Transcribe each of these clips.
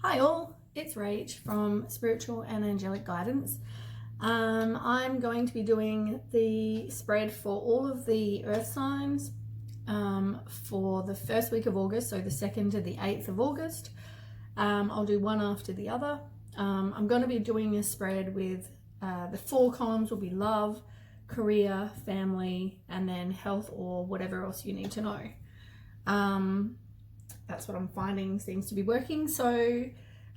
Hi all, it's Rach from Spiritual and Angelic Guidance. I'm going to be doing the spread for all of the earth signs for the first week of August, so the 2nd to the 8th of August. I'll do one after the other. I'm going to be doing a spread with the 4 columns will be love, career, family, and then health or whatever else you need to know. That's what I'm finding seems to be working. So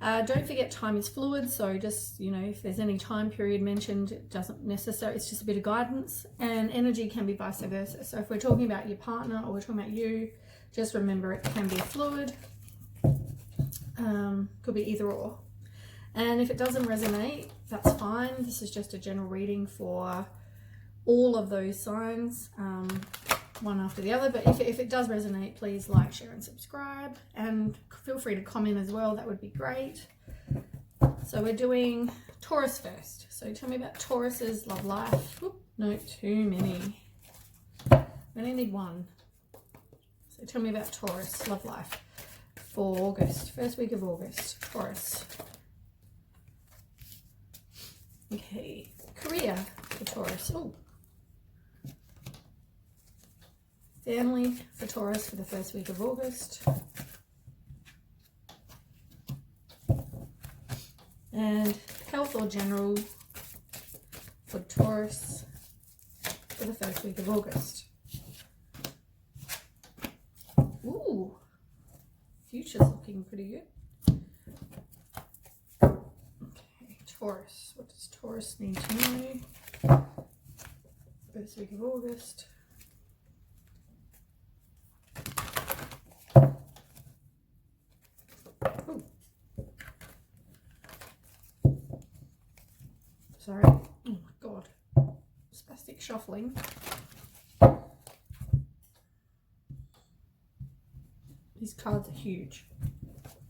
don't forget, time is fluid. So just, if there's any time period mentioned, it doesn't necessarily, it's just a bit of guidance, and energy can be vice versa. So if we're talking about your partner or we're talking about you, just remember it can be fluid. Could be either or. And if it doesn't resonate, that's fine. This is just a general reading for all of those signs. One after the other, but if it does resonate, please like, share and subscribe, and feel free to comment as well. That would be great. So we're doing Taurus first. So tell me about Taurus's love life. Oop, no, too many. We only need one. So tell me about Taurus love life for August, first week of August. Taurus. Okay, career for Taurus. Oh. Family for Taurus for the first week of August. And health or general for Taurus for the first week of August. Ooh, future's looking pretty good. Okay, Taurus. What does Taurus need to know? First week of August. Sorry. Oh my god. Spastic shuffling. These cards are huge.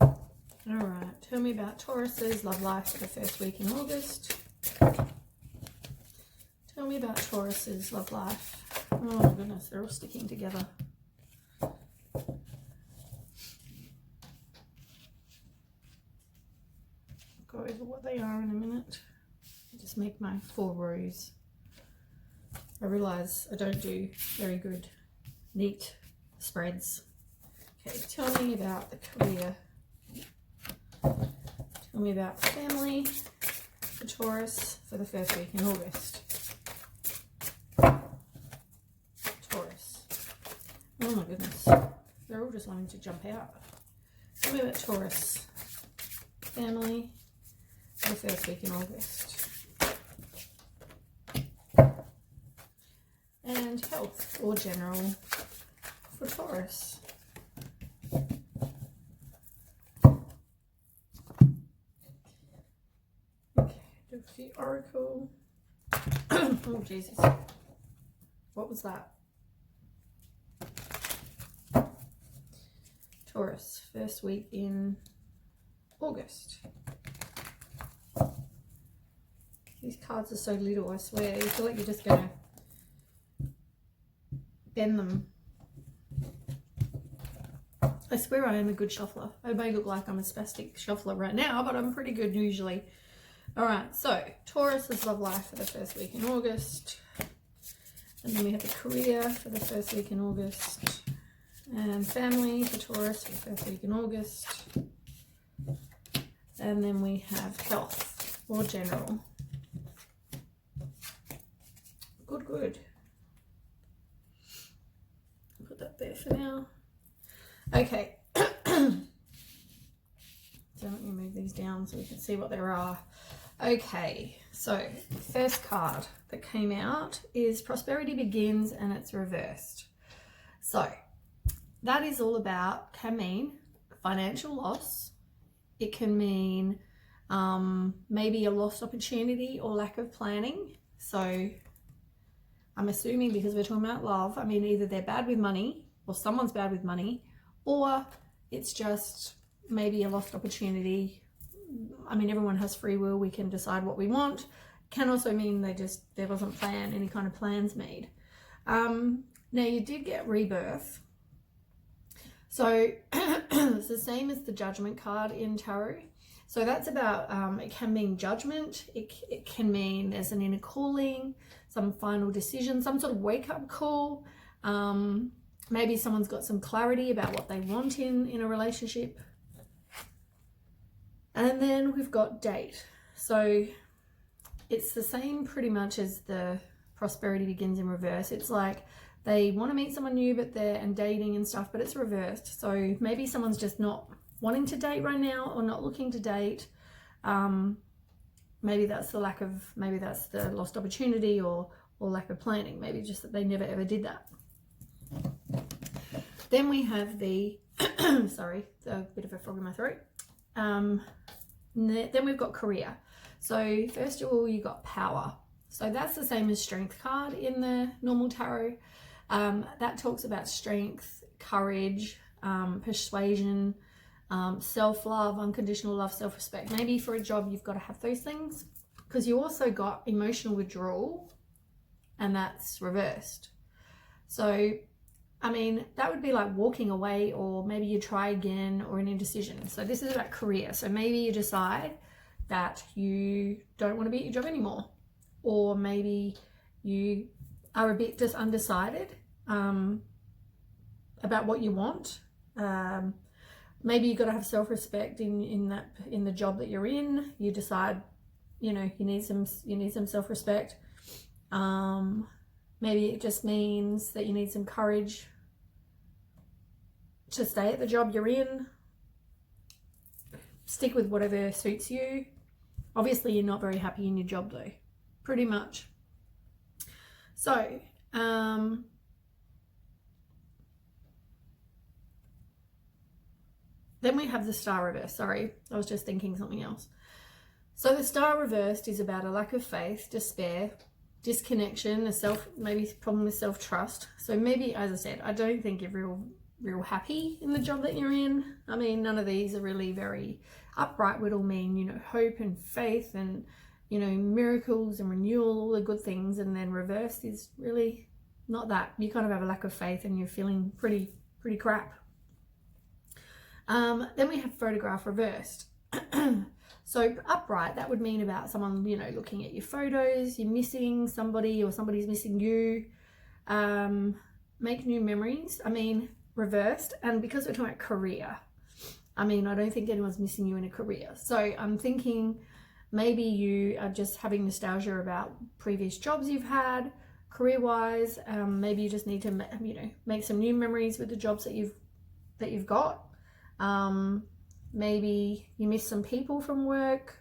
Alright, tell me about Taurus's love life for the first week in August. Tell me about Taurus's love life. Oh my goodness, they're all sticking together. Go over what they are in a minute. Just make my 4 rows. I realise I don't do very good, neat spreads. Okay, tell me about the career. Tell me about family for Taurus for the first week in August. Taurus. Oh my goodness. They're all just wanting to jump out. Tell me about Taurus. Family for the first week in August. And health or general for Taurus. Okay, do a few oracle. Oh Jesus, what was that? Taurus, first week in August. These cards are so little, I swear. You feel like you're just gonna bend them. I swear I am a good shuffler. I may look like I'm a spastic shuffler right now, but I'm pretty good usually. Alright, so Taurus's love life for the first week in August. And then we have the career for the first week in August. And family for Taurus for the first week in August. And then we have health or general. Good. Put that there for now. Okay. So let me move these down so we can see what there are. Okay, so the first card that came out is Prosperity Begins, and it's reversed. So that is all about, can mean financial loss. It can mean maybe a lost opportunity or lack of planning. So I'm assuming, because we're talking about love, I mean, either they're bad with money or someone's bad with money, or it's just maybe a lost opportunity. I mean, everyone has free will. We can decide what we want. Can also mean there wasn't any kind of plans made. Now you did get rebirth. So it's the same as the Judgment card in Tarot. So that's about, it can mean judgment. It can mean there's an inner calling, some final decision, some sort of wake-up call. Maybe someone's got some clarity about what they want in a relationship. And then we've got date. So it's the same pretty much as the prosperity begins in reverse. It's like they want to meet someone new, but and dating and stuff, but it's reversed. So maybe someone's just not wanting to date right now or not looking to date. Maybe that's maybe that's the lost opportunity or lack of planning. Maybe just that they never ever did that. Then we have the, sorry, a bit of a frog in my throat. Then we've got career. So first of all, you got power. So that's the same as strength card in the normal tarot. That talks about strength, courage, persuasion, self-love, unconditional love, self-respect. Maybe for a job, you've got to have those things, because you also got emotional withdrawal, and that's reversed. So, I mean, that would be like walking away, or maybe you try again, or an indecision. So this is about career. So maybe you decide that you don't want to be at your job anymore, or maybe you are a bit just undecided about what you want. Maybe you've got to have self-respect in the job that you're in. You decide, you need some self-respect. Maybe it just means that you need some courage to stay at the job you're in. Stick with whatever suits you. Obviously, you're not very happy in your job though, pretty much. So, then we have the Star reverse. Sorry, I was just thinking something else. So the Star reversed is about a lack of faith, despair, disconnection, maybe problem with self-trust. So maybe, as I said, I don't think you're real happy in the job that you're in. I mean, none of these are really very upright. Would all mean, hope and faith and, miracles and renewal, all the good things. And then reversed is really not that. You kind of have a lack of faith and you're feeling pretty crap. Then we have photograph reversed. So upright, that would mean about someone, looking at your photos, you're missing somebody or somebody's missing you. Make new memories. I mean, reversed. And because we're talking about career, I mean, I don't think anyone's missing you in a career. So I'm thinking maybe you are just having nostalgia about previous jobs you've had, career-wise. Maybe you just need to, make some new memories with the jobs that you've got. Maybe you miss some people from work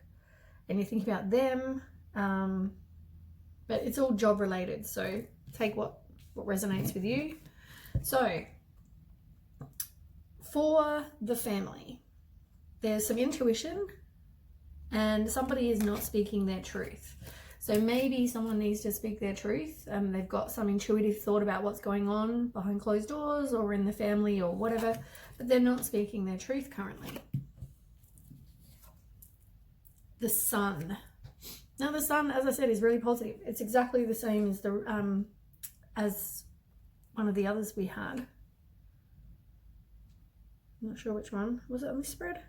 and you think about them. But it's all job related. So take what resonates with you. So for the family, there's some intuition and somebody is not speaking their truth. So maybe someone needs to speak their truth. They've got some intuitive thought about what's going on behind closed doors or in the family or whatever, but they're not speaking their truth currently. The Sun. Now the Sun, as I said, is really positive. It's exactly the same as as one of the others we had. I'm not sure which one. Was it on this spread?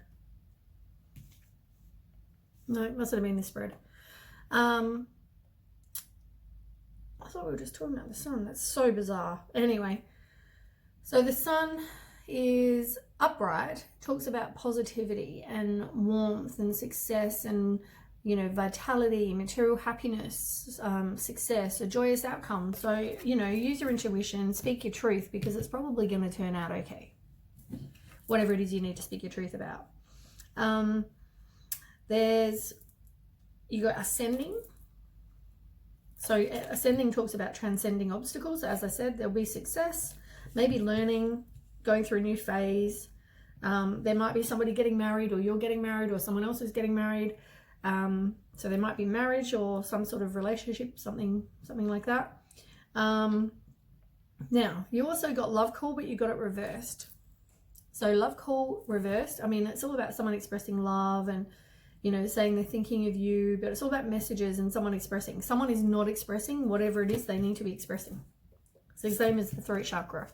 No, it must have been this spread. I thought we were just talking about the Sun. That's so bizarre. Anyway, so the Sun is upright, talks about positivity and warmth and success and, vitality, material happiness, success, a joyous outcome. So, use your intuition, speak your truth, because it's probably going to turn out okay. Whatever it is you need to speak your truth about. You got ascending. So ascending talks about transcending obstacles. As I said, there'll be success, maybe learning, going through a new phase. There might be somebody getting married, or you're getting married, or someone else is getting married. So there might be marriage or some sort of relationship, something like that. Now, you also got love call, but you got it reversed. So love call reversed, I mean, it's all about someone expressing love and, saying they're thinking of you, but it's all about messages and someone expressing. Someone is not expressing whatever it is they need to be expressing. So the same as the throat chakra.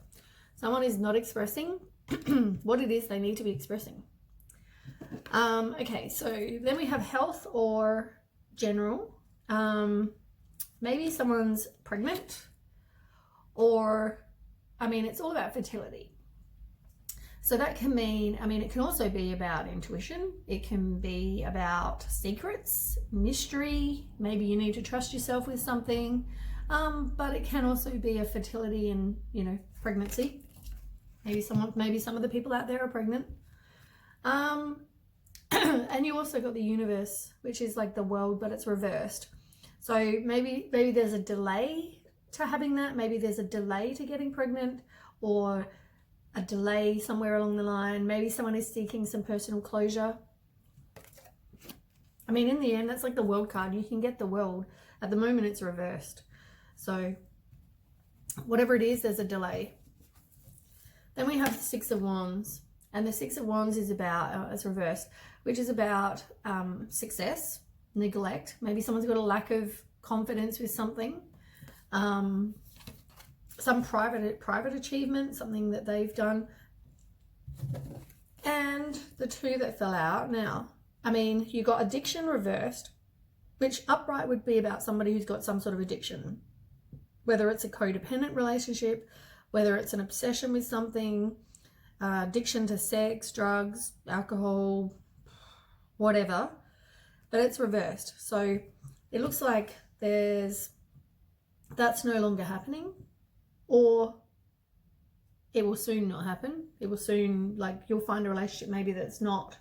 Someone is not expressing what it is they need to be expressing. Okay, so then we have health or general. Maybe someone's pregnant, or, I mean, it's all about fertility. So that can mean, I mean, it can also be about intuition. It can be about secrets, mystery. Maybe you need to trust yourself with something. But it can also be a fertility and, you know, pregnancy. Maybe some of the people out there are pregnant. And you also got the universe, which is like the world, but it's reversed. So maybe there's a delay to having that. Maybe there's a delay to getting pregnant, or a delay somewhere along the line. Maybe someone is seeking some personal closure. I mean, in the end, that's like the world card. You can get the world. At the moment, it's reversed. So whatever it is, there's a delay. Then we have the Six of Wands. And the Six of Wands is about, it's reversed, which is about success, neglect. Maybe someone's got a lack of confidence with something. Some private achievement, something that they've done. And the two that fell out now, I mean, you got addiction reversed, which upright would be about somebody who's got some sort of addiction, whether it's a codependent relationship, whether it's an obsession with something, addiction to sex, drugs, alcohol, whatever, but it's reversed. So it looks like that's no longer happening, or it will soon not happen. It will soon, like, you'll find a relationship maybe that's not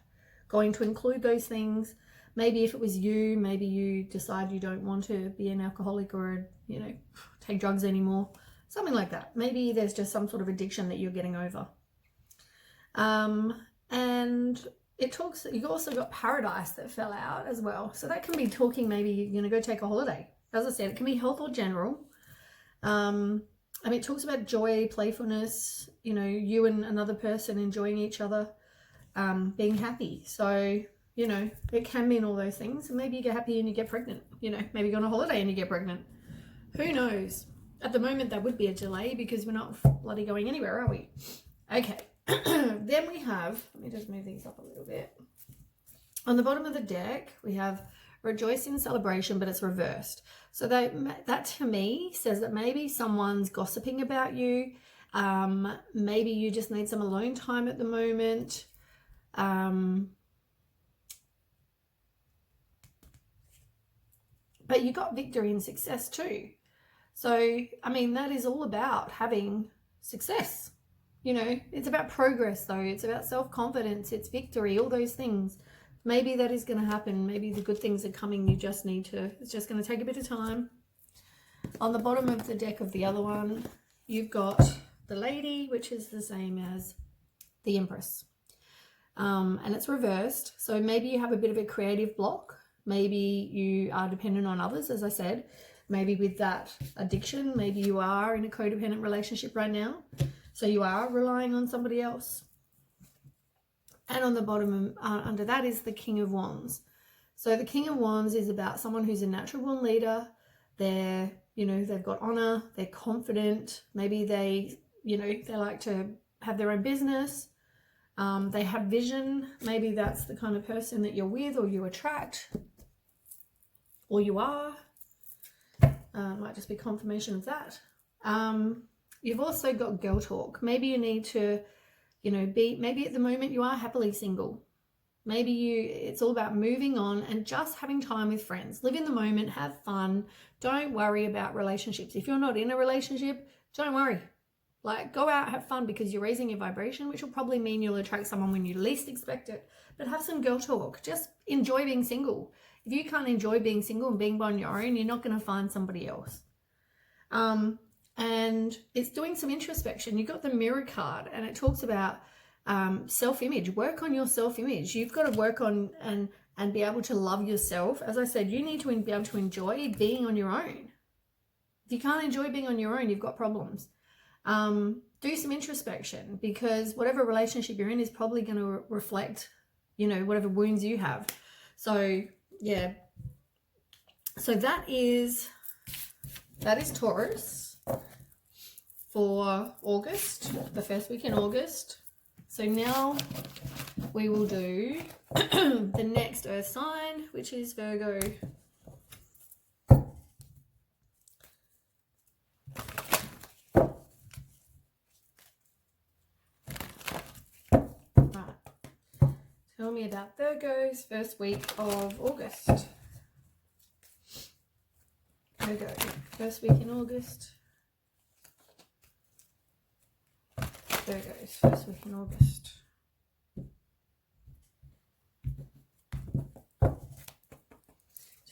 going to include those things. Maybe if it was you, maybe you decide you don't want to be an alcoholic or, you know, take drugs anymore, something like that. Maybe there's just some sort of addiction that you're getting over. And it talks, you've also got Paradise that fell out as well. So that can be talking, maybe you're going to go take a holiday. As I said, it can be health or general. I mean, it talks about joy, playfulness, you know, you and another person enjoying each other, being happy. So, you know, it can mean all those things. Maybe you get happy and you get pregnant, you know, maybe you go on a holiday and you get pregnant. Who knows? At the moment, that would be a delay because we're not bloody going anywhere, are we? Okay. Then we have, let me just move these up a little bit. On the bottom of the deck, we have rejoicing and celebration, but it's reversed. So that to me says that maybe someone's gossiping about you. Maybe you just need some alone time at the moment. But you got victory and success too. So, I mean, that is all about having success. You know, it's about progress though. It's about self-confidence. It's victory, all those things. Maybe that is going to happen. Maybe the good things are coming. You just need to, it's just going to take a bit of time. On the bottom of the deck of the other one, you've got the Lady, which is the same as the Empress. And it's reversed. So maybe you have a bit of a creative block. Maybe you are dependent on others, as I said. Maybe with that addiction, maybe you are in a codependent relationship right now. So you are relying on somebody else. And on the bottom under that is the King of Wands. So the King of Wands is about someone who's a natural born leader. They're, you know, they've got honor, they're confident. Maybe they, you know, they like to have their own business. They have vision. Maybe that's the kind of person that you're with or you attract or you are. Might just be confirmation of that. You've also got girl talk. Maybe you need to, you know, maybe at the moment you are happily single. Maybe it's all about moving on and just having time with friends. Live in the moment, have fun. Don't worry about relationships. If you're not in a relationship, don't worry. Like, go out, have fun, because you're raising your vibration, which will probably mean you'll attract someone when you least expect it. But have some girl talk. Just enjoy being single. If you can't enjoy being single and being on your own, you're not going to find somebody else. And it's doing some introspection. You've got the Mirror card, and it talks about self-image. Work on your self-image. You've got to work on and be able to love yourself. As I said, you need to be able to enjoy being on your own. If you can't enjoy being on your own, you've got problems. Do some introspection, because whatever relationship you're in is probably going to reflect, you know, whatever wounds you have. So, yeah. So that is Taurus for August, the first week in August. So now we will do the next earth sign, which is Virgo. Tell me about Virgo's first week of August. Virgo, first week in August. Virgo's first week in August.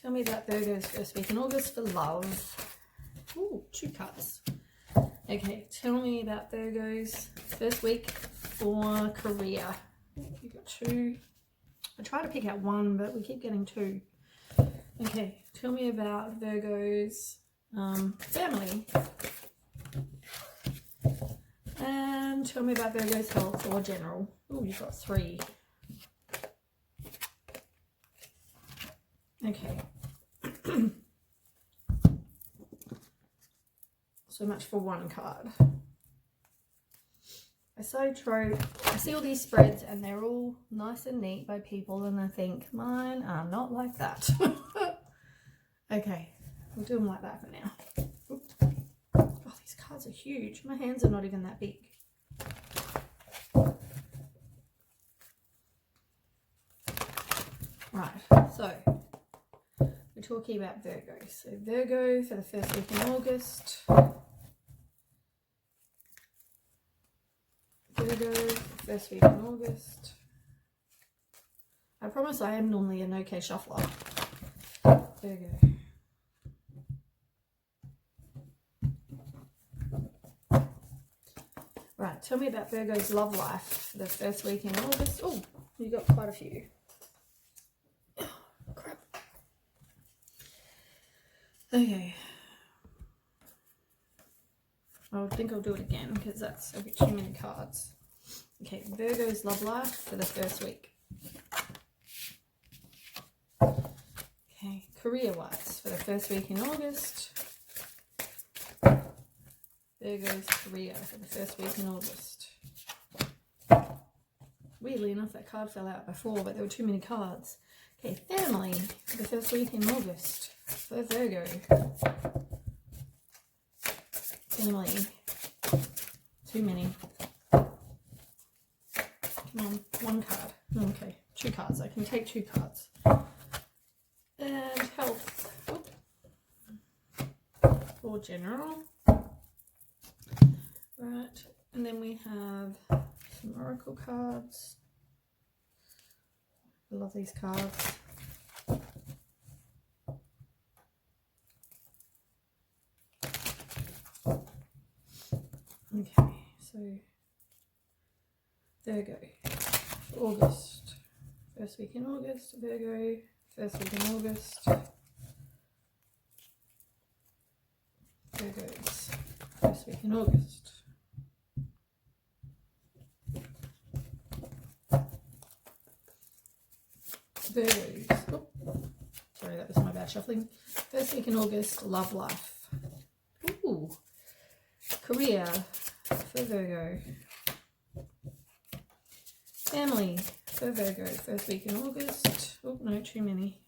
Tell me about Virgo's first week in August for love. Ooh, 2 cards. Okay, tell me about Virgo's first week for career. You got 2. I try to pick out 1, but we keep getting 2. Okay, tell me about Virgo's family. And tell me about Virgo's health or general. Oh, you've got 3. Okay. So much for 1 card. I see all these spreads and they're all nice and neat by people, and I think mine are not like that. Okay, we'll do them like that for now. Oops. Oh, these cards are huge. My hands are not even that big. Right, so we're talking about Virgo. So Virgo for the first week in August. Virgo, first week in August. I promise I am normally an okay shuffler. Virgo. Right, tell me about Virgo's love life for the first week in August. Oh, you got quite a few. Oh, crap. Okay. I think I'll do it again because that's a bit too many cards. Okay, Virgo's love life for the first week. Okay, career-wise for the first week in August. Virgo's career for the first week in August. Weirdly enough, that card fell out before, but there were too many cards. Okay, family for the first week in August for Virgo. Family. Too many. Come on, 1 card. Okay, 2 cards. I can take 2 cards. And health. Or general. Right, and then we have some oracle cards. I love these cards. Okay, so Virgo, August, first week in August, Virgo, first week in August, Virgo's first week in August. Virgo's, oh, sorry, that was my bad shuffling. First week in August, love life. Ooh. Career for Virgo. Family for Virgo, first week in August. Oh, no, too many.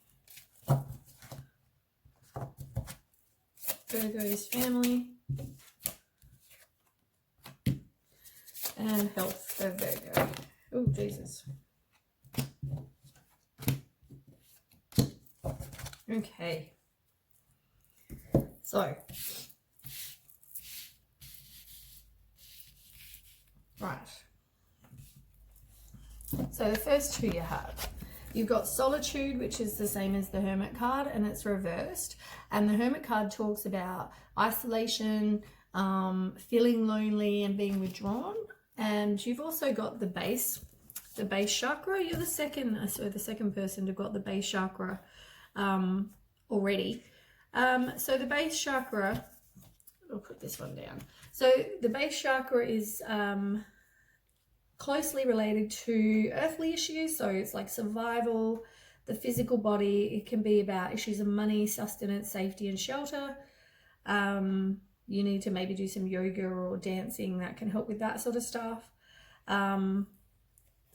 Virgo's family. And health for Virgo. Oh, Jesus. Okay. So, right. So the first 2 you have, you've got solitude, which is the same as the hermit card, and it's reversed. And the hermit card talks about isolation, feeling lonely and being withdrawn. And you've also got the base chakra. You're the second person to got the base chakra already. So the base chakra, I'll put this one down. So the base chakra is closely related to earthly issues. So it's like survival, the physical body. It can be about issues of money, sustenance, safety, and shelter. You need to maybe do some yoga or dancing that can help with that sort of stuff.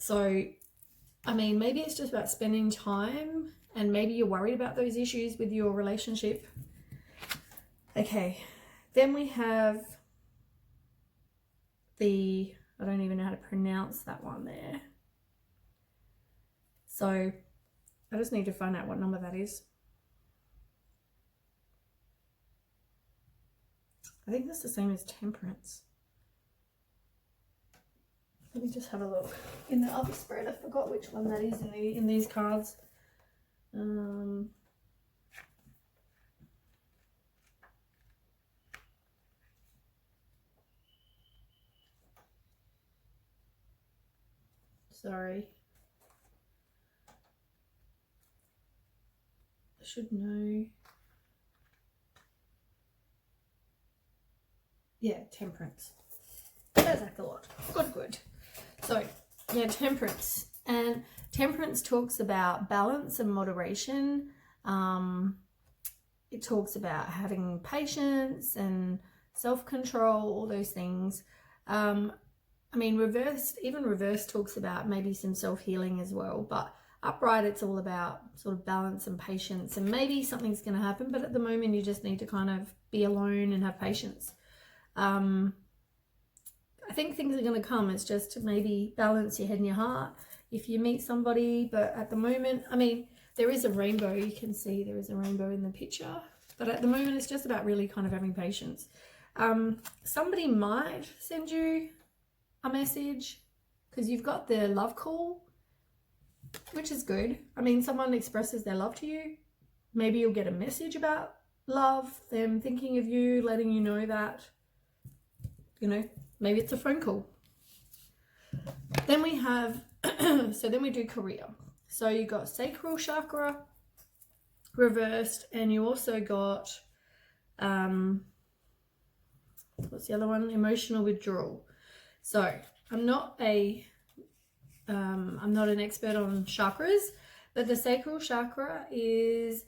So, I mean, maybe it's just about spending time, and maybe you're worried about those issues with your relationship. Okay, then we have the, I don't even know how to pronounce that one there. So I just need to find out what number that is. I think that's the same as Temperance. Let me just have a look. In the other spread, I forgot which one that is in these cards. Sorry. I should know. Yeah, Temperance. That's like a lot. Good. So, yeah, Temperance. And Temperance talks about balance and moderation. It talks about having patience and self-control, all those things. I mean, reverse talks about maybe some self-healing as well, but upright, it's all about sort of balance and patience, and maybe something's going to happen, but at the moment you just need to kind of be alone and have patience. I think things are going to come. It's just to maybe balance your head and your heart if you meet somebody, but at the moment, I mean, there is a rainbow. You can see there is a rainbow in the picture, but at the moment it's just about really kind of having patience. Somebody might send you a message because you've got the love call, which is good. I mean, someone expresses their love to you. Maybe you'll get a message about love, them thinking of you, letting you know that, you know, maybe it's a phone call. Then we have, so then we do career. So you got sacral chakra reversed, and you also got, what's the other one? Emotional withdrawal. So I'm not an expert on chakras, but the sacral chakra is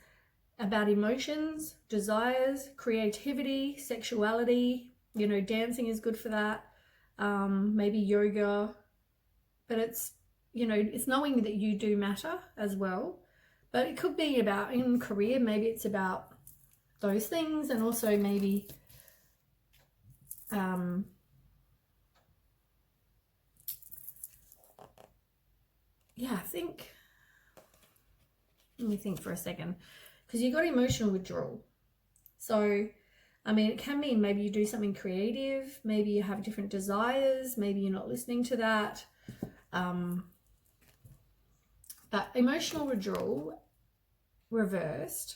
about emotions, desires, creativity, sexuality. You know, dancing is good for that. Maybe yoga, but it's, you know, it's knowing that you do matter as well. But it could be about, in career, maybe it's about those things, and also maybe yeah, I think, let me think for a second, because you got emotional withdrawal. So, I mean, it can mean maybe you do something creative, maybe you have different desires, maybe you're not listening to that. But emotional withdrawal reversed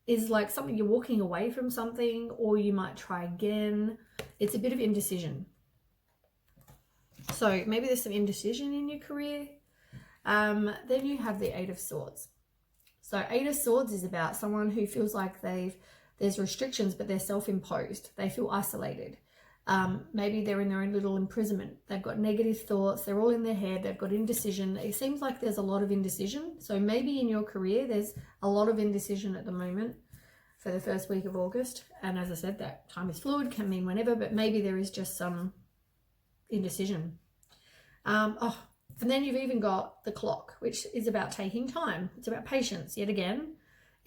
is like something, you're walking away from something, or you might try again. It's a bit of indecision. So maybe there's some indecision in your career. Then you have the Eight of Swords. So Eight of Swords is about someone who feels like there's restrictions, but they're self-imposed. They feel isolated. Maybe they're in their own little imprisonment. They've got negative thoughts. They're all in their head. They've got indecision. It seems like there's a lot of indecision. So maybe in your career, there's a lot of indecision at the moment for the first week of August. And as I said, that time is fluid, can mean whenever, but maybe there is just some indecision. And then you've even got the clock, which is about taking time. It's about patience. Yet again,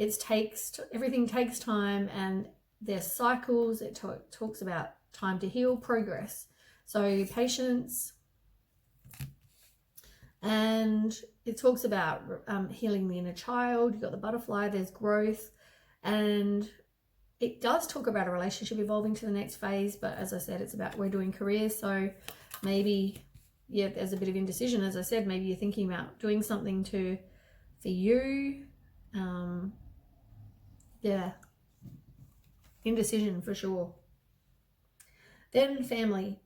everything takes time, and there's cycles. It talks about time to heal, progress. So patience, and it talks about healing the inner child. You've got the butterfly, there's growth, and it does talk about a relationship evolving to the next phase. But as I said, it's about, we're doing career. So maybe, yeah, there's a bit of indecision. As I said, maybe you're thinking about doing something for you. Yeah, indecision for sure. Then family,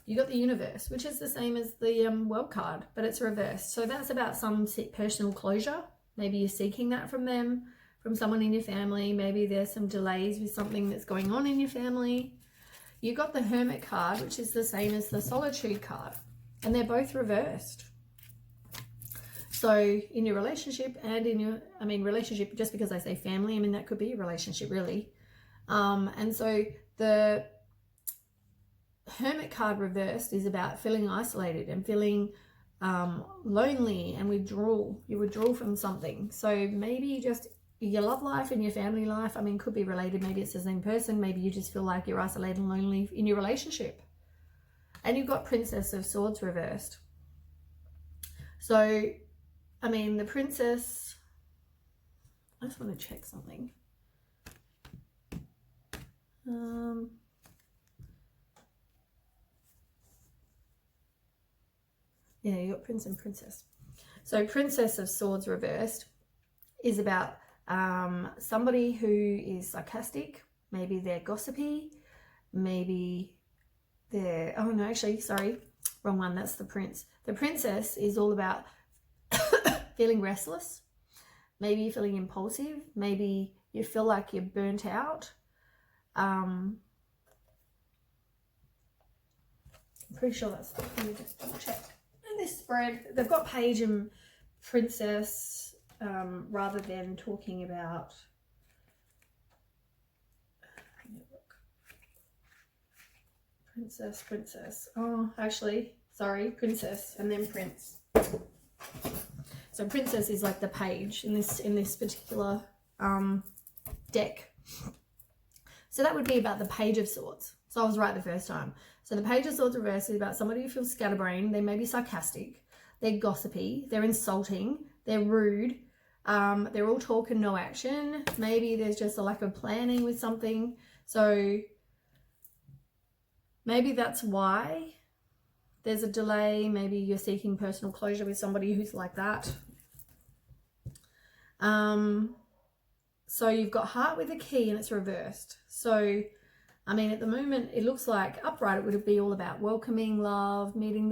you got the universe, which is the same as the world card, but it's reversed. So that's about some personal closure. Maybe you're seeking that from them, from someone in your family. Maybe there's some delays with something that's going on in your family. You got the Hermit card, which is the same as the Solitude card, and they're both reversed. So in your relationship and in your, relationship, just because I say family, that could be a relationship really. And so the Hermit card reversed is about feeling isolated and feeling lonely and withdrawal. You withdraw from something. So maybe just your love life and your family life, I mean, could be related. Maybe it's the same person. Maybe you just feel like you're isolated and lonely in your relationship. And you've got Princess of Swords reversed. So, I mean, the Princess, I just want to check something. Yeah, you got Prince and Princess. So Princess of Swords reversed is about somebody who is sarcastic. Maybe they're gossipy. Maybe they're, oh no, actually, sorry, wrong one. That's the Prince. The Princess is all about feeling restless. Maybe you're feeling impulsive. Maybe you feel like you're burnt out. I'm pretty sure that's, let me just double check. And this spread, they've got Page and Princess rather than talking about, Princess. Oh, actually, sorry, Princess and then Prince. So Princess is like the Page in this particular deck. So that would be about the Page of Swords. So I was right the first time. So the Page of Swords reverse is about somebody who feels scatterbrained. They may be sarcastic. They're gossipy. They're insulting. They're rude. They're all talk and no action. Maybe there's just a lack of planning with something. So maybe that's why there's a delay. Maybe you're seeking personal closure with somebody who's like that. So you've got Heart with a Key and it's reversed. So, I mean, at the moment, it looks like upright, it would be all about welcoming love, meeting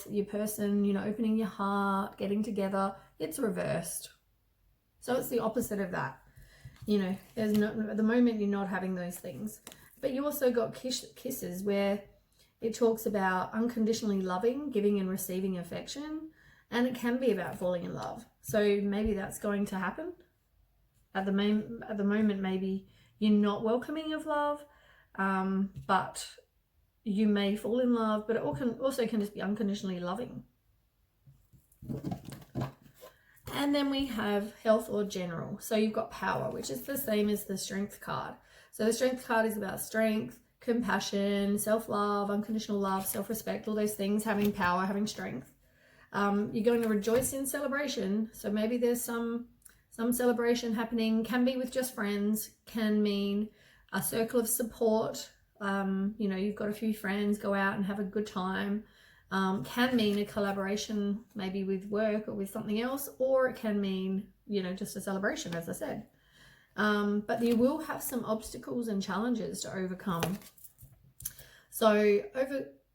your person, you know, opening your heart, getting together. It's reversed. So it's the opposite of that. You know, at the moment, you're not having those things. But you also got Kisses where it talks about unconditionally loving, giving and receiving affection. And it can be about falling in love. So maybe that's going to happen. At the moment, maybe you're not welcoming of love, but you may fall in love, but it also can just be unconditionally loving. And then we have Health or General. So you've got Power, which is the same as the Strength card. So the Strength card is about strength, compassion, self-love, unconditional love, self-respect, all those things, having power, having strength. You're going to rejoice in celebration. So maybe there's some celebration happening, can be with just friends, can mean a circle of support. You know, you've got a few friends, go out and have a good time. Can mean a collaboration, maybe with work or with something else, or it can mean, you know, just a celebration, as I said. But you will have some obstacles and challenges to overcome. So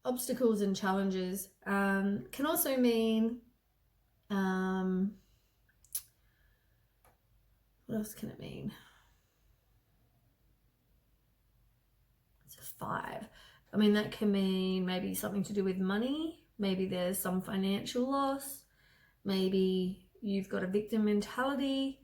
obstacles and challenges can also mean, what else can it mean? It's a 5. I mean, that can mean maybe something to do with money. Maybe there's some financial loss. Maybe you've got a victim mentality.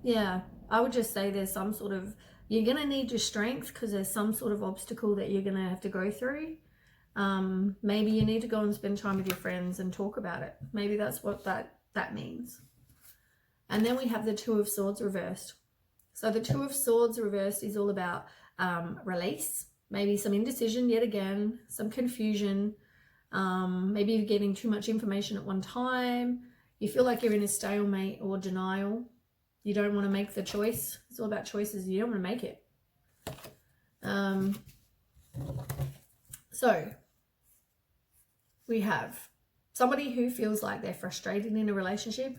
Yeah, I would just say there's some sort of, you're going to need your strength because there's some sort of obstacle that you're going to have to go through. Maybe you need to go and spend time with your friends and talk about it. Maybe that's what that means. And then we have the Two of Swords reversed. So the Two of Swords reversed is all about release, maybe some indecision yet again, some confusion. Maybe you're getting too much information at one time. You feel like you're in a stalemate or denial. You don't want to make the choice. It's all about choices. You don't want to make it. So we have somebody who feels like they're frustrated in a relationship.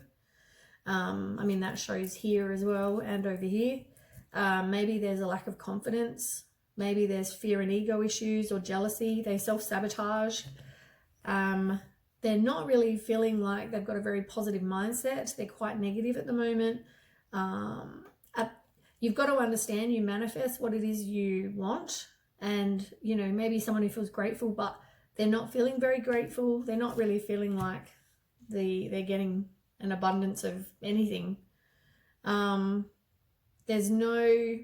I mean, that shows here as well and over here. Maybe there's a lack of confidence. Maybe there's fear and ego issues or jealousy. They self-sabotage. They're not really feeling like they've got a very positive mindset. They're quite negative at the moment. You've got to understand you manifest what it is you want. And, you know, maybe someone who feels grateful, but they're not feeling very grateful. They're not really feeling like they're getting an abundance of anything. There's no,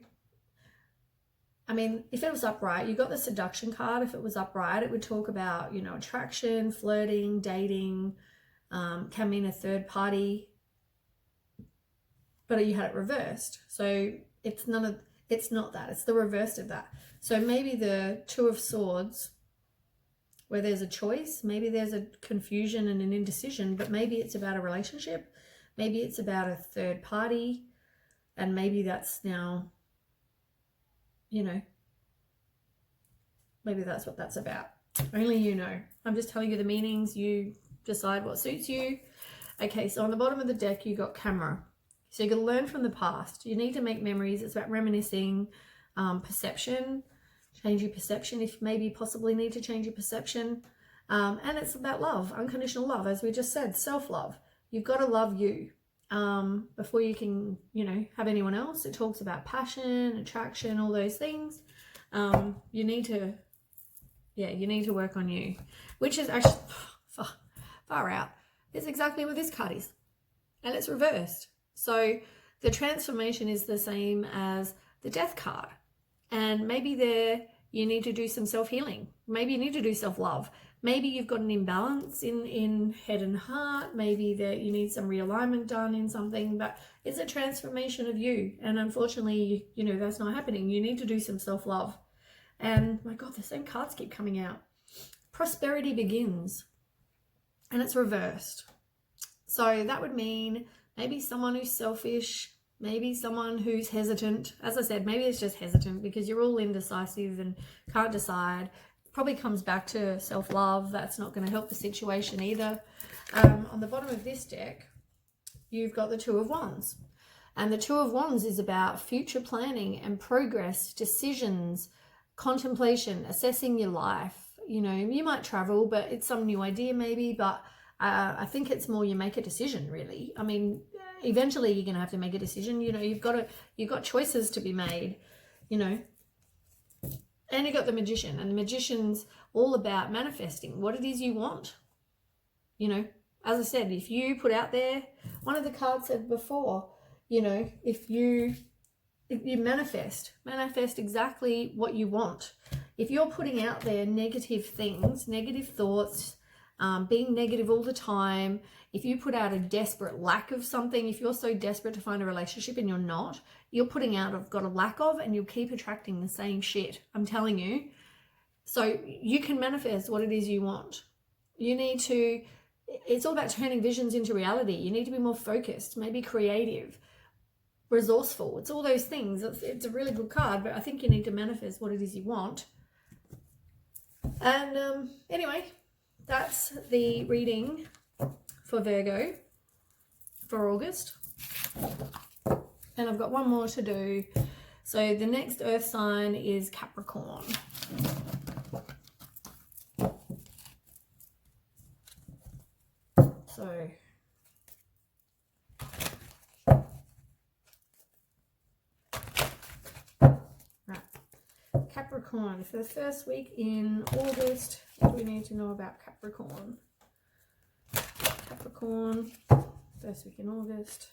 I mean, if it was upright, you got the seduction card. If it was upright, it would talk about, you know, attraction, flirting, dating, can mean a third party. But you had it reversed. So it's not that. It's the reverse of that. So maybe the Two of Swords, where there's a choice, maybe there's a confusion and an indecision, but maybe it's about a relationship. Maybe it's about a third party. And maybe that's now, you know, maybe that's what that's about. Only you know. I'm just telling you the meanings. You decide what suits you. Okay, so on the bottom of the deck, you got camera. So you're going to learn from the past. You need to make memories. It's about reminiscing, perception, change your perception if maybe possibly need to change your perception. And it's about love, unconditional love, as we just said, self-love. You've got to love you before you can, you know, have anyone else. It talks about passion, attraction, all those things. You need to work on you, which is actually far out. It's exactly what this card is, and it's reversed. So the transformation is the same as the death card. And maybe there you need to do some self-healing. Maybe you need to do self-love. Maybe you've got an imbalance in head and heart. Maybe that you need some realignment done in something, but it's a transformation of you. And unfortunately, you know, that's not happening. You need to do some self-love. And my God, the same cards keep coming out. Prosperity begins, and it's reversed. So that would mean maybe someone who's selfish, maybe someone who's hesitant. As I said, maybe it's just hesitant because you're all indecisive and can't decide. Probably comes back to self-love. That's not going to help the situation either. On the bottom of this deck, you've got the Two of Wands. And the Two of Wands is about future planning and progress, decisions, contemplation, assessing your life. You know, you might travel, but it's some new idea maybe, but I think it's more you make a decision, really. I mean, eventually you're going to have to make a decision. You know, you've got choices to be made, you know. And you got the Magician, and the Magician's all about manifesting what it is you want. You know, as I said, if you put out there, one of the cards said before, you know, if you manifest exactly what you want. If you're putting out there negative things, negative thoughts, being negative all the time, if you put out a desperate lack of something, if you're so desperate to find a relationship and you're not, you're putting out, I've got a lack of, and you'll keep attracting the same shit. I'm telling you. So you can manifest what it is you want. You need to, it's all about turning visions into reality. You need to be more focused, maybe creative, resourceful. It's all those things. It's a really good card, but I think you need to manifest what it is you want. And anyway, that's the reading for Virgo for August. And I've got one more to do. So the next earth sign is Capricorn. So right, Capricorn for the first week in August. What do we need to know about Capricorn? Capricorn, first week in August.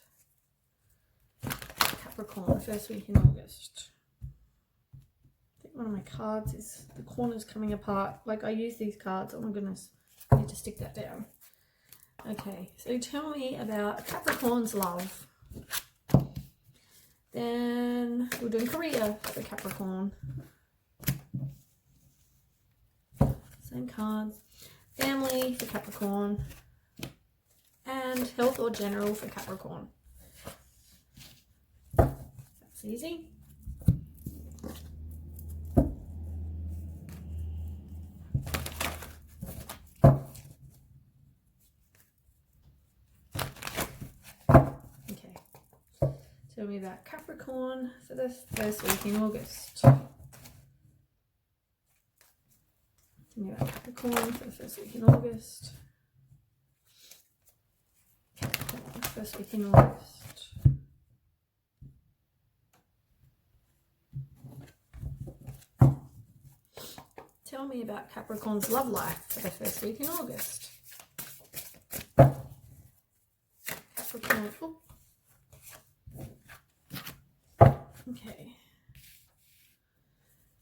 Capricorn, first week in August. I think one of my cards is, the corner's coming apart. Like, I use these cards. Oh my goodness. I need to stick that down. Okay, so tell me about Capricorn's love. Then we're doing career for Capricorn. Same cards. Family for Capricorn. And health or general for Capricorn. That's easy. Okay. Tell me about Capricorn for the first week in August. Tell me about Capricorn for the first week in August. First week in August. Tell me about Capricorn's love life for the first week in August. Okay.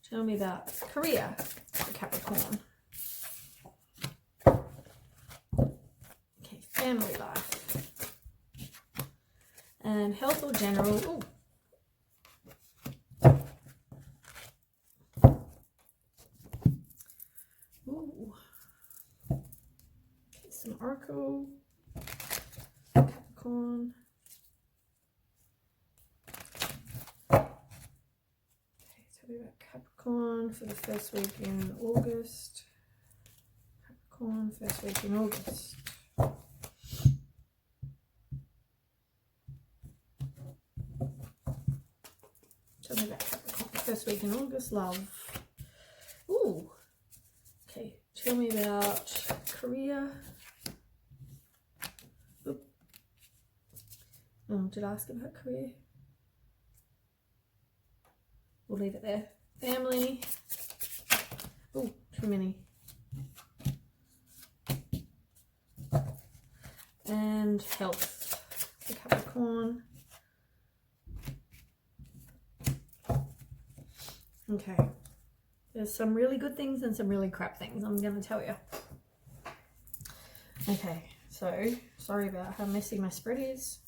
Tell me about career for Capricorn. Okay, family life. And health or general. Ooh. Ooh. Okay, some oracle. Capricorn. About Capricorn for the first week in August. Capricorn, first week in August. Tell me about Capricorn, first week in August, love. Ooh. Okay, tell me about career. Oop. Oh, did I ask about career? We'll leave it there. Family. Oh, too many. And health for Capricorn. Okay. There's some really good things and some really crap things, I'm going to tell you. Okay, so sorry about how messy my spread is.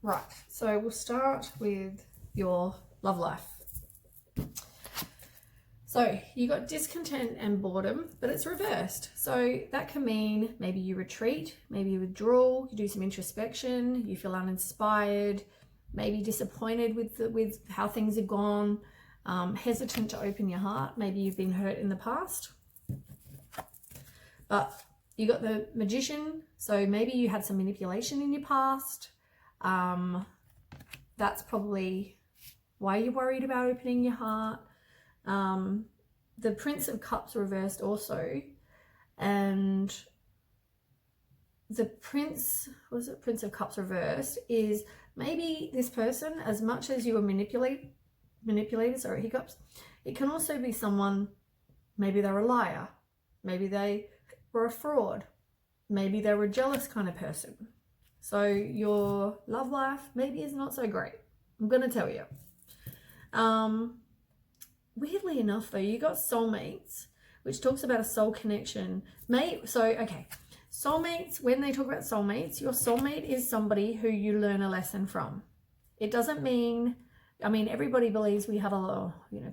Right, so we'll start with your love life. So you got discontent and boredom, but it's reversed. So that can mean maybe you retreat, maybe you withdraw, you do some introspection, you feel uninspired, maybe disappointed with how things have gone, hesitant to open your heart. Maybe you've been hurt in the past. But you got the Magician, so maybe you had some manipulation in your past. That's probably why you're worried about opening your heart. The Prince of Cups reversed also, and the Prince of Cups reversed is maybe this person, as much as you were manipulated, sorry, hiccups, it can also be someone, maybe they're a liar, maybe they were a fraud, maybe they were a jealous kind of person. So your love life maybe is not so great. I'm going to tell you. Weirdly enough though, you got soulmates, which talks about a soul connection. Soulmates, when they talk about soulmates, your soulmate is somebody who you learn a lesson from. It doesn't mean, everybody believes we have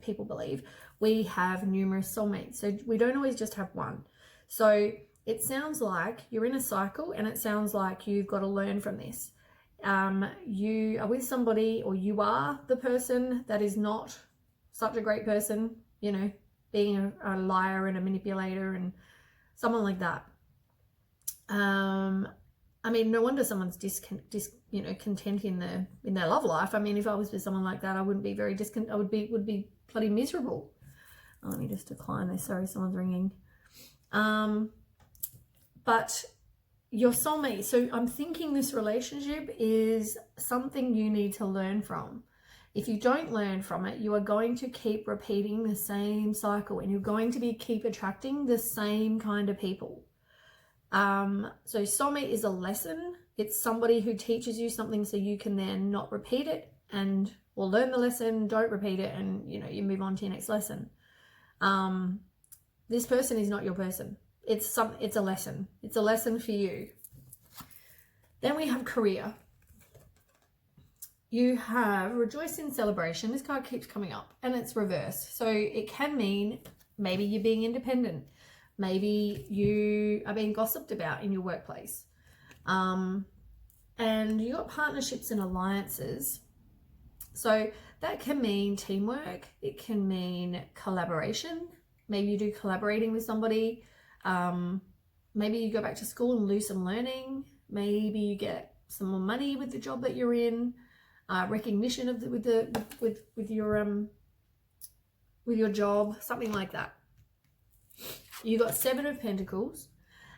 people believe we have numerous soulmates. So we don't always just have one. So it sounds like you're in a cycle, and it sounds like you've got to learn from this. You are with somebody, or you are the person that is not such a great person, being a liar and a manipulator and someone like that. No wonder someone's content in their love life. If I was with someone like that, I wouldn't be very I would be bloody miserable. Oh, let me just decline this. Sorry, someone's ringing. But your soulmate, so I'm thinking this relationship is something you need to learn from. If you don't learn from it, you are going to keep repeating the same cycle, and you're going to keep attracting the same kind of people. So soulmate is a lesson. It's somebody who teaches you something so you can then not repeat it, or learn the lesson, don't repeat it, and you move on to your next lesson. This person is not your person. It's a lesson. It's a lesson for you. Then we have career. You have rejoice in celebration. This card keeps coming up, and it's reversed. So it can mean maybe you're being independent. Maybe you are being gossiped about in your workplace. And you got partnerships and alliances. So that can mean teamwork. It can mean collaboration. Maybe you do collaborating with somebody. Maybe you go back to school and lose some learning. Maybe you get some more money with the job that you're in. Recognition of with your job, something like that. You got 7 of Pentacles,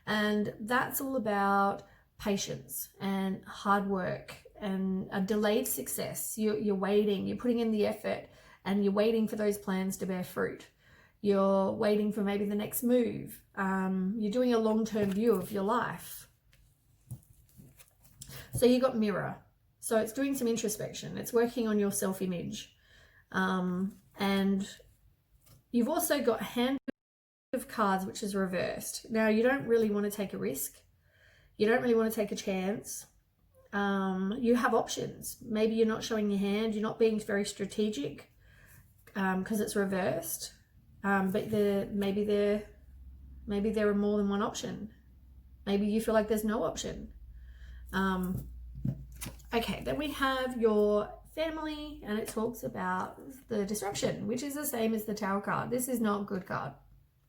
and that's all about patience and hard work and a delayed success. You're waiting, you're putting in the effort, and you're waiting for those plans to bear fruit. You're waiting for maybe the next move. You're doing a long-term view of your life. So you got mirror. So it's doing some introspection. It's working on your self-image. And you've also got a hand of cards, which is reversed. Now, you don't really want to take a risk. You don't really want to take a chance. You have options. Maybe you're not showing your hand. You're not being very strategic because it's reversed. But maybe there are more than one option. Maybe you feel like there's no option. Okay, then we have your family, and it talks about the disruption, which is the same as the Tower card. This is not a good card.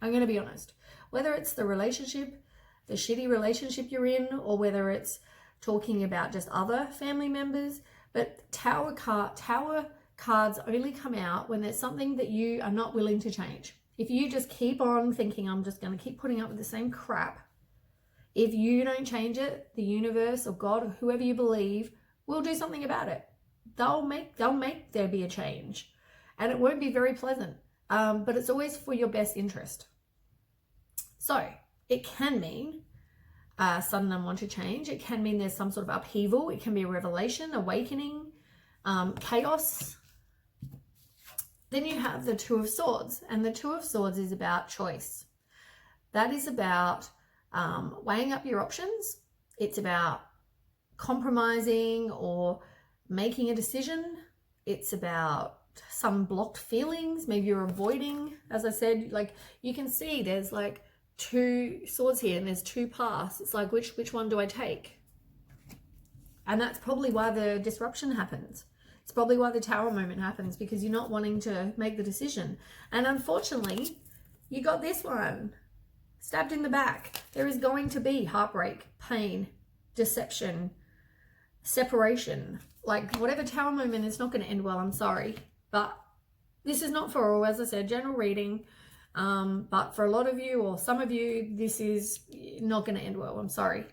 I'm going to be honest. Whether it's the relationship, the shitty relationship you're in, or whether it's talking about just other family members, but Tower cards only come out when there's something that you are not willing to change. If you just keep on thinking, I'm just going to keep putting up with the same crap, if you don't change it, the universe or God or whoever you believe will do something about it. They'll make there be a change, and it won't be very pleasant, but it's always for your best interest. So it can mean sudden unwanted change. It can mean there's some sort of upheaval. It can be a revelation, awakening, chaos. Then you have the Two of Swords, and the Two of Swords is about choice. That is about weighing up your options. It's about compromising or making a decision. It's about some blocked feelings. Maybe you're avoiding, as I said, like you can see there's like two swords here and there's two paths. It's like, which one do I take? And that's probably why the disruption happens. It's probably why the Tower moment happens, because you're not wanting to make the decision. And unfortunately, you got this one stabbed in the back. There is going to be heartbreak, pain, deception, separation. Like whatever Tower moment, it's not going to end well. I'm sorry, but this is not for all. As I said, general reading. But for a lot of you or some of you, this is not going to end well. I'm sorry.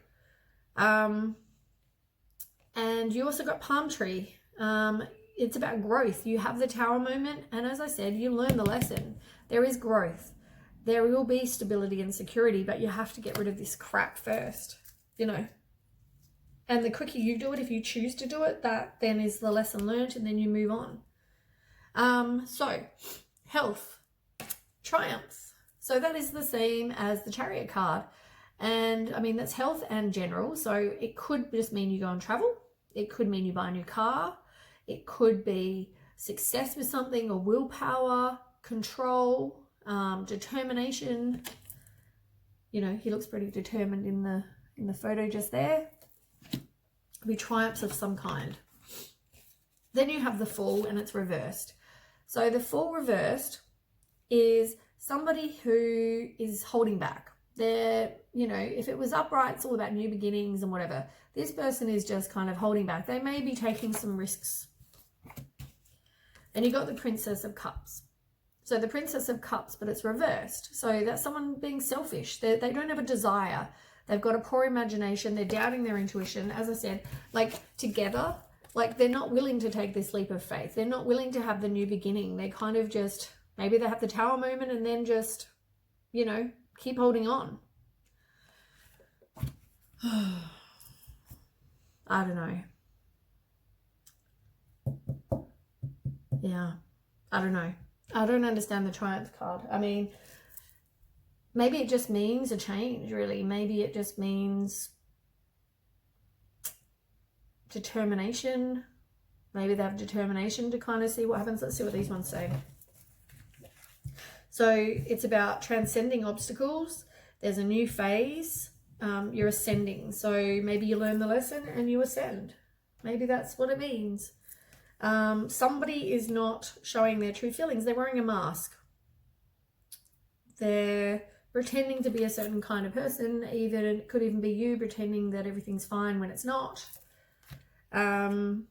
And you also got palm tree. It's about growth. You have the Tower moment, and as I said, you learn the lesson. There is growth. There will be stability and security, but you have to get rid of this crap first, you know. And the quicker you do it, if you choose to do it, that then is the lesson learned, and then you move on. So, health, triumphs. So that is the same as the Chariot card. And I mean, that's health and general. So it could just mean you go and travel. It could mean you buy a new car. It could be success with something, or willpower, control, determination. You know, he looks pretty determined in the photo just there. Could be triumphs of some kind. Then you have the Fool, and it's reversed. So the Fool reversed is somebody who is holding back. They're, you know, if it was upright, it's all about new beginnings and whatever. This person is just kind of holding back. They may be taking some risks. And you got the Princess of Cups. So the Princess of Cups, but it's reversed. So that's someone being selfish. They don't have a desire. They've got a poor imagination. They're doubting their intuition. As I said, like together, like they're not willing to take this leap of faith. They're not willing to have the new beginning. They kind of just, maybe they have the Tower moment and then just, you know, keep holding on. I don't know. Yeah, I don't know. I don't understand the Triumph card. I mean, maybe it just means a change, really. Maybe it just means determination. Maybe they have determination to kind of see what happens. Let's see what these ones say. So it's about transcending obstacles. There's a new phase. You're ascending. So maybe you learn the lesson and you ascend. Maybe that's what it means. Somebody is not showing their true feelings. They're wearing a mask. They're pretending to be a certain kind of person. Even it could even be you pretending that everything's fine when it's not. And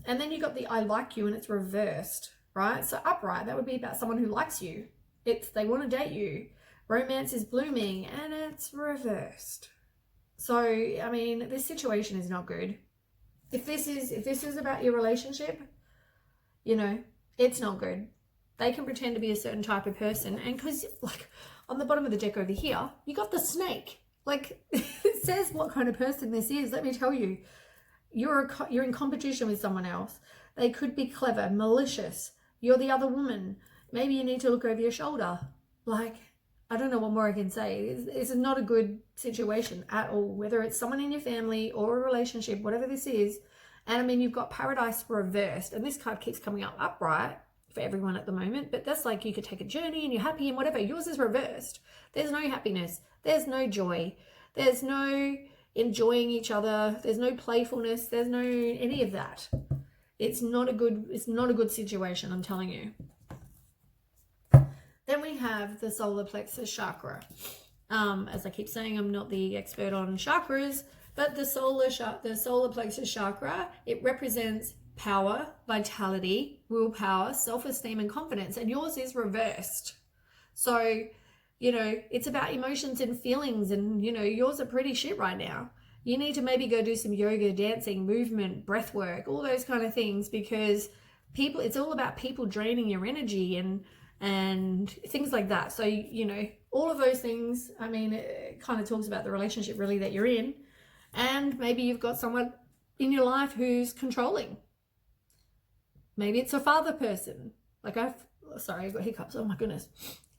then you got the I like you, and it's reversed, right? So upright, that would be about someone who likes you. They want to date you. Romance is blooming, and it's reversed. So, I mean, this situation is not good. If this is about your relationship, you know, it's not good. They can pretend to be a certain type of person, and because, like, on the bottom of the deck over here, you got the snake. Like, it says what kind of person this is. Let me tell you. you're in competition with someone else. They could be clever, malicious. You're the other woman. Maybe you need to look over your shoulder. Like, I don't know what more I can say. This is not a good situation at all, whether it's someone in your family or a relationship, whatever this is. And I mean, you've got Paradise reversed, and this card keeps coming up upright for everyone at the moment, but that's like you could take a journey and you're happy and whatever. Yours is reversed. There's no happiness. There's no joy. There's no enjoying each other. There's no playfulness. There's no any of that. It's not a good situation, I'm telling you. Then we have the solar plexus chakra. As I keep saying, I'm not the expert on chakras, but the solar plexus chakra, it represents power, vitality, willpower, self-esteem, and confidence. And yours is reversed. So, you know, it's about emotions and feelings, and, you know, yours are pretty shit right now. You need to maybe go do some yoga, dancing, movement, breath work, all those kind of things, because it's all about people draining your energy and things like that. So, you know, all of those things, I mean, it kind of talks about the relationship really that you're in. And maybe you've got someone in your life who's controlling. Maybe it's a father person. Like I've got hiccups. Oh my goodness.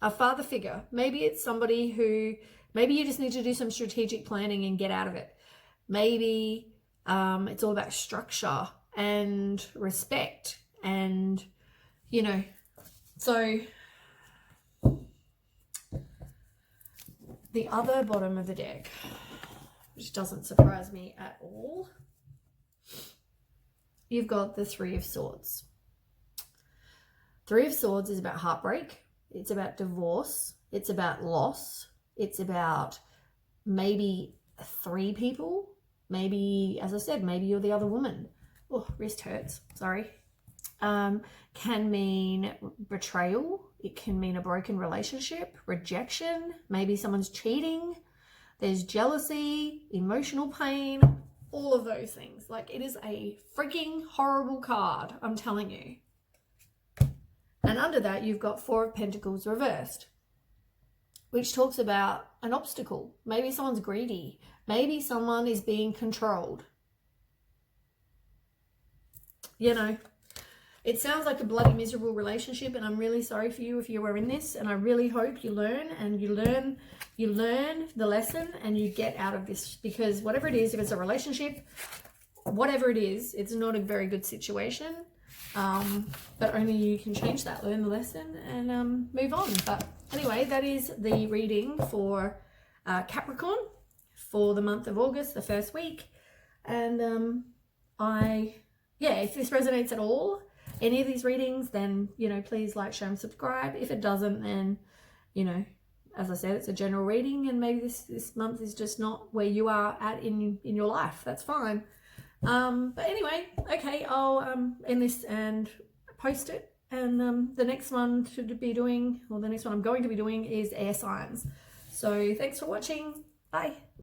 A father figure. Maybe it's somebody who, maybe you just need to do some strategic planning and get out of it. Maybe it's all about structure and respect and, you know, so the other bottom of the deck, which doesn't surprise me at all, you've got the Three of Swords. Three of Swords is about heartbreak. It's about divorce. It's about loss. It's about maybe 3 people. Maybe, as I said, maybe you're the other woman. Oh, wrist hurts. Sorry. Can mean betrayal. It can mean a broken relationship, rejection. Maybe someone's cheating. There's jealousy, emotional pain, all of those things. Like, it is a freaking horrible card, I'm telling you. And under that, you've got Four of Pentacles reversed, which talks about an obstacle. Maybe someone's greedy. Maybe someone is being controlled. You know, it sounds like a bloody miserable relationship, and I'm really sorry for you if you were in this, and I really hope you learn the lesson and you get out of this, because whatever it is, if it's a relationship, whatever it is, it's not a very good situation. But only you can change that, learn the lesson, and move on. But anyway, that is the reading for Capricorn for the month of August, the first week. And if this resonates at all, any of these readings, then, you know, please like, share, and subscribe. If it doesn't, then, you know, as I said, it's a general reading, and maybe this month is just not where you are at in your life. That's fine. But anyway, okay, I'll end this and post it. And the next one I'm going to be doing is air signs. So thanks for watching. Bye.